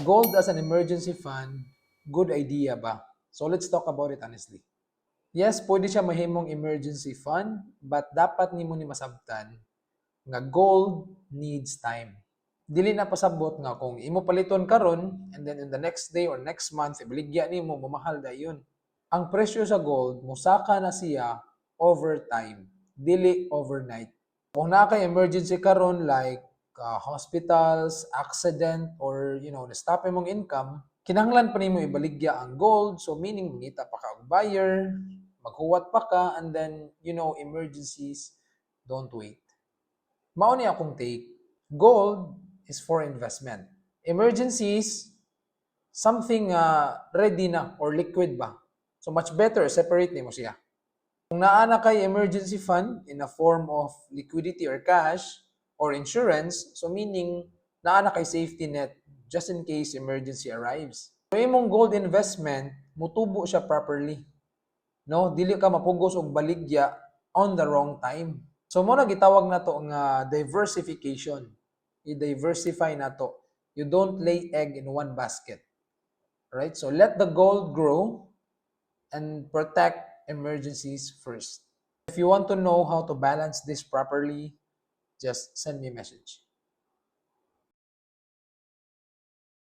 Gold as an emergency fund, good idea ba? So let's talk about it honestly. Yes, pwede siya mahimong emergency fund, but dapat nimo ni masabtan nga gold needs time. Dili na pasabot nga kung imo paliton karon and then in the next day or next month ibaligya nimo mamahal dayon. Ang presyo sa gold musaka na siya over time, dili overnight. Kung naa kay emergency karon like hospitals, accident, or na-stop imong income, kinahanglan pa nimo ibaligya ang gold. So meaning mangita pa ka og buyer, maghuwat pa ka, and then emergencies don't wait. Mao ni akong take. Gold is for investment. Emergencies, something ready na or liquid ba. So much better separate nimo siya. Kung naa na kay emergency fund in a form of liquidity or cash or insurance, so meaning naa na kay safety net just in case emergency arrives. Kung imong gold investment, mutubo siya properly. No, dili ka mapugos og baligya on the wrong time. So mo na gitawag na to nga diversification. I-diversify na to. You don't lay egg in one basket. Right? So let the gold grow and protect emergencies first. If you want to know how to balance this properly, just send me a message.